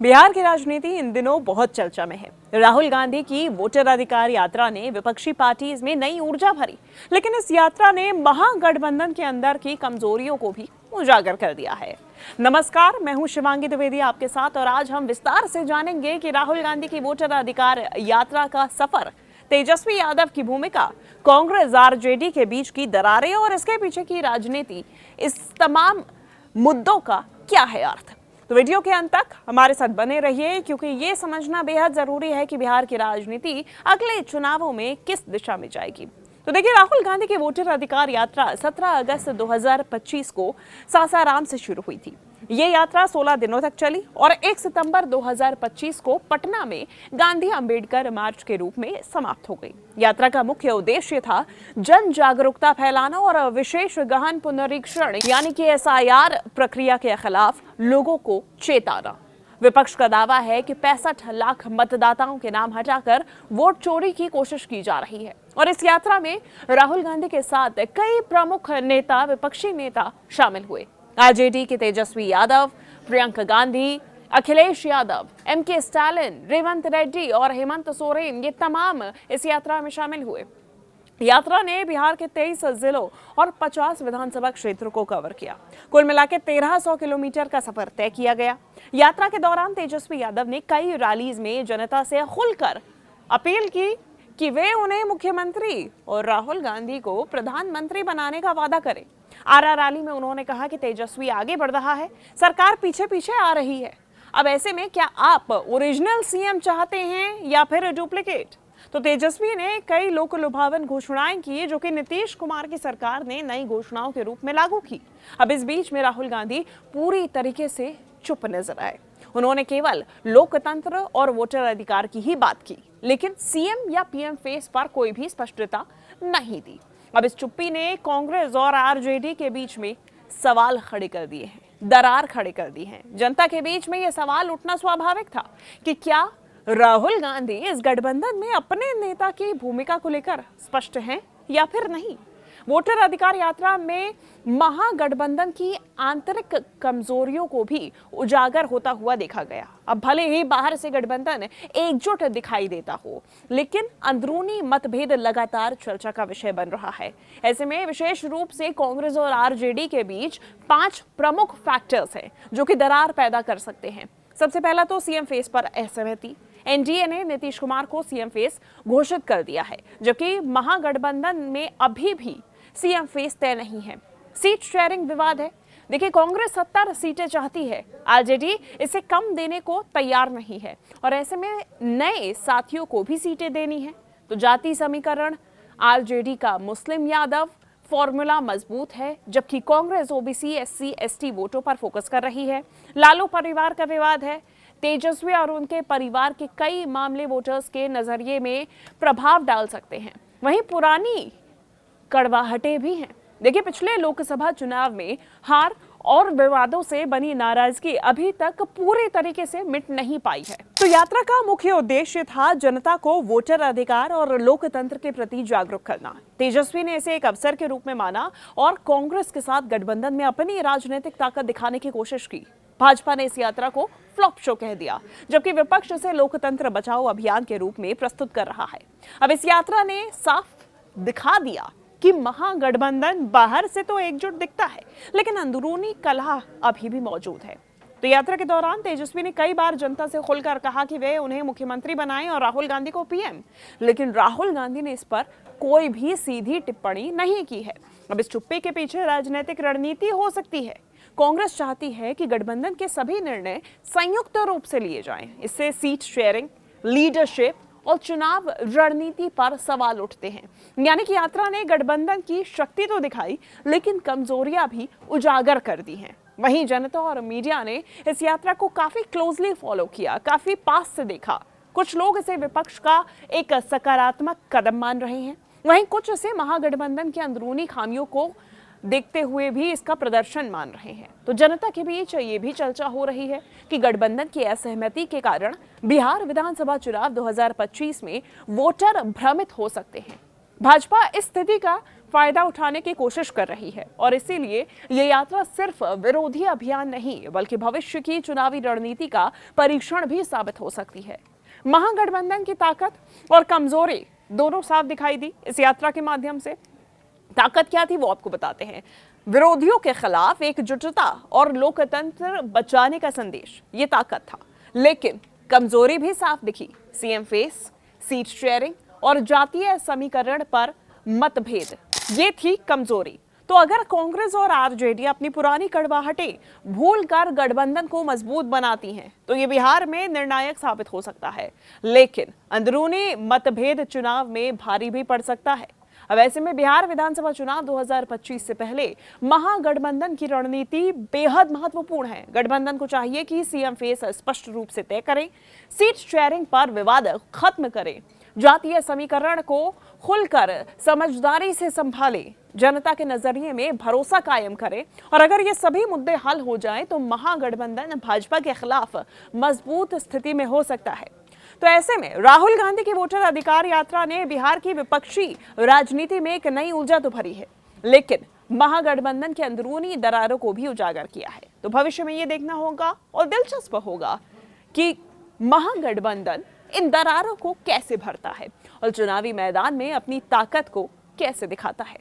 बिहार की राजनीति इन दिनों बहुत चर्चा में है। राहुल गांधी की वोटर अधिकार यात्रा ने विपक्षी पार्टीज में नई ऊर्जा भरी, लेकिन इस यात्रा ने महागठबंधन के अंदर की कमजोरियों को भी उजागर कर दिया है। नमस्कार, मैं हूं शिवांगी द्विवेदी आपके साथ और आज हम विस्तार से जानेंगे कि राहुल गांधी की वोटर अधिकार यात्रा का सफर, तेजस्वी यादव की भूमिका, कांग्रेस आरजेडी के बीच की दरारें और इसके पीछे की राजनीति, इस तमाम मुद्दों का क्या है अर्थ। तो वीडियो के अंत तक हमारे साथ बने रहिए, क्योंकि ये समझना बेहद जरूरी है कि बिहार की राजनीति अगले चुनावों में किस दिशा में जाएगी। तो देखिए, राहुल गांधी की वोटर अधिकार यात्रा 17 अगस्त 2025 को सासाराम से शुरू हुई थी। ये यात्रा 16 दिनों तक चली और 1 सितंबर 2025 को पटना में गांधी अंबेडकर मार्च के रूप में समाप्त हो गई। यात्रा का मुख्य उद्देश्य था जन जागरूकता फैलाना और विशेष गहन पुनरीक्षण यानी कि एसआईआर प्रक्रिया के खिलाफ लोगों को चेताना। विपक्ष का दावा है कि 65 लाख मतदाताओं के नाम हटाकर वोट चोरी की कोशिश की जा रही है और इस यात्रा में राहुल गांधी के साथ कई प्रमुख नेता, विपक्षी नेता शामिल हुए। आरजेडी के तेजस्वी यादव, प्रियंका गांधी, अखिलेश यादव, एमके स्टालिन, रेवंत रेड्डी और हेमंत सोरेन, ये तमाम इस यात्रा में शामिल हुए। यात्रा ने बिहार के 23 जिलों और 50 विधानसभा क्षेत्रों को कवर किया। कुल मिलाकर 1300 किलोमीटर का सफर तय किया गया। यात्रा के दौरान तेजस्वी यादव ने कई रैलीज में जनता से खुलकर अपील की कि वे उन्हें मुख्यमंत्री और राहुल गांधी को प्रधानमंत्री बनाने का वादा करें। आरा रैली में उन्होंने कहा कि तेजस्वी आगे बढ़ रहा है, सरकार पीछे पीछे आ रही है। अब ऐसे में क्या आप ओरिजिनल सीएम चाहते हैं या फिर डुप्लीकेट? तो तेजस्वी ने कई लोक लुभावन घोषणाएं की, जो कि नीतीश कुमार की सरकार ने नई घोषणाओं के रूप में लागू की। अब इस बीच में राहुल गांधी पूरी तरीके से चुप नजर आए। उन्होंने केवल लोकतंत्र और वोटर अधिकार की ही बात की, लेकिन सीएम या पीएम फेस पर कोई भी स्पष्टता नहीं दी। अब इस चुप्पी ने कांग्रेस और आरजेडी के बीच में सवाल खड़े कर दिए हैं, दरार खड़े कर दी है। जनता के बीच में यह सवाल उठना स्वाभाविक था कि क्या राहुल गांधी इस गठबंधन में अपने नेता की भूमिका को लेकर स्पष्ट हैं या फिर नहीं। वोटर अधिकार यात्रा में महागठबंधन की आंतरिक कमजोरियों को भी उजागर होता हुआ देखा गया। अब भले ही बाहर से गठबंधन एकजुट दिखाई देता हो, लेकिन अंदरूनी मतभेद लगातार चर्चा का विषय बन रहा है। ऐसे में विशेष रूप से कांग्रेस और आरजेडी के बीच 5 प्रमुख फैक्टर्स हैं जो कि दरार पैदा कर सकते हैं। सबसे पहला तो सीएम फेस पर असहमति। एनडीए ने नीतीश कुमार को सीएम फेस घोषित कर दिया है, जबकि महागठबंधन में अभी भी सीएम फेस तय नहीं है। सीट शेयरिंग विवाद है। देखिए, कांग्रेस 70 सीटें चाहती है, आरजेडी इसे कम देने को तैयार नहीं है और ऐसे में नए साथियों को भी सीटें देनी है। तो जाति समीकरण, आरजेडी का मुस्लिम यादव फॉर्मूला मजबूत है, जबकि कांग्रेस ओबीसी एससी एसटी वोटों पर फोकस कर रही है। लालू परिवार का विवाद है। तेजस्वी और उनके परिवार के कई मामले वोटर्स के नजरिए में प्रभाव डाल सकते हैं। वहीं पुरानी कड़वाहटें भी हैं। देखिए, पिछले लोकसभा चुनाव में हार और विवादों से बनी नाराजगी अभी तक पूरी तरीके से मिट नहीं पाई है। तो यात्रा का मुख्य उद्देश्य था जनता को वोटर अधिकार और लोकतंत्र के प्रति जागरूक करना। तेजस्वी ने इसे एक अवसर के रूप में माना और कांग्रेस के साथ गठबंधन में अपनी राजनीतिक ताकत दिखाने की कोशिश की। भाजपा ने इस यात्रा को फ्लॉप शो कह दिया, जबकि विपक्ष इसे लोकतंत्र बचाओ अभियान के रूप में प्रस्तुत कर रहा है। अब इस यात्रा ने साफ दिखा दिया कि महागठबंधन बाहर से तो एकजुट दिखता है, लेकिन अंदरूनी कलह अभी भी मौजूद है। तो यात्रा के दौरान तेजस्वी ने कई बार जनता से खुलकर कहा कि वे उन्हें मुख्यमंत्री बनाएं और राहुल गांधी को पीएम, लेकिन राहुल गांधी ने इस पर कोई भी सीधी टिप्पणी नहीं की है। अब इस चुप्पी के पीछे राजनीतिक रणनीति हो सकती है। कांग्रेस चाहती है कि गठबंधन के सभी निर्णय संयुक्त रूप से लिए जाएं। इससे सीट शेयरिंग, लीडरशिप और चुनाव रणनीति पर सवाल उठते हैं। यानी कि यात्रा ने गठबंधन की शक्ति तो दिखाई, लेकिन कमजोरियां भी उजागर कर दी हैं। वहीं जनता और मीडिया ने इस यात्रा को काफी क्लोजली फॉलो किया, काफी पास से देखा। कुछ लोग इसे विपक्ष का एक सकारात्मक कदम मान रहे हैं, वहीं कुछ इसे महागठबंधन के अंदरूनी खामियों को देखते हुए भी इसका प्रदर्शन मान रहे हैं। तो जनता के बीच ये भी चर्चा हो रही है कि गठबंधन की असहमति के कारण बिहार विधानसभा चुनाव 2025 में वोटर भ्रमित हो सकते हैं। भाजपा इस स्थिति का फायदा उठाने की कोशिश कर रही है और इसीलिए ये यात्रा सिर्फ विरोधी अभियान नहीं बल्कि भविष्य की चुनावी रणनीति का परीक्षण भी साबित हो सकती है। महागठबंधन की ताकत और कमजोरी दोनों साफ दिखाई दी इस यात्रा के माध्यम से। ताकत क्या थी वो आपको बताते हैं। विरोधियों के खिलाफ एकजुटता और लोकतंत्र बचाने का संदेश, ये ताकत था। लेकिन कमजोरी भी साफ दिखी। सीएम फेस, सीट शेयरिंग और जातीय समीकरण पर मतभेद, ये थी कमजोरी। तो अगर कांग्रेस और आरजेडी अपनी पुरानी कड़वाहटें भूलकर गठबंधन को मजबूत बनाती हैं तो ये बिहार में निर्णायक साबित हो सकता है। लेकिन अंदरूनी मतभेद चुनाव में भारी भी पड़ सकता है। अब ऐसे में बिहार विधानसभा चुनाव 2025 से पहले महागठबंधन की रणनीति बेहद महत्वपूर्ण है। गठबंधन को चाहिए कि सीएम फेस स्पष्ट रूप से तय करें, सीट शेयरिंग पर विवाद खत्म करें, जातीय समीकरण को खुलकर समझदारी से संभाले, जनता के नजरिए में भरोसा कायम करे और अगर ये सभी मुद्दे हल हो जाएं तो महागठबंधन भाजपा के खिलाफ मजबूत स्थिति में हो सकता है। तो ऐसे में राहुल गांधी की वोटर अधिकार यात्रा ने बिहार की विपक्षी राजनीति में एक नई ऊर्जा तो भरी है, लेकिन महागठबंधन के अंदरूनी दरारों को भी उजागर किया है। तो भविष्य में ये देखना होगा और दिलचस्प होगा कि महागठबंधन इन दरारों को कैसे भरता है और चुनावी मैदान में अपनी ताकत को कैसे दिखाता है।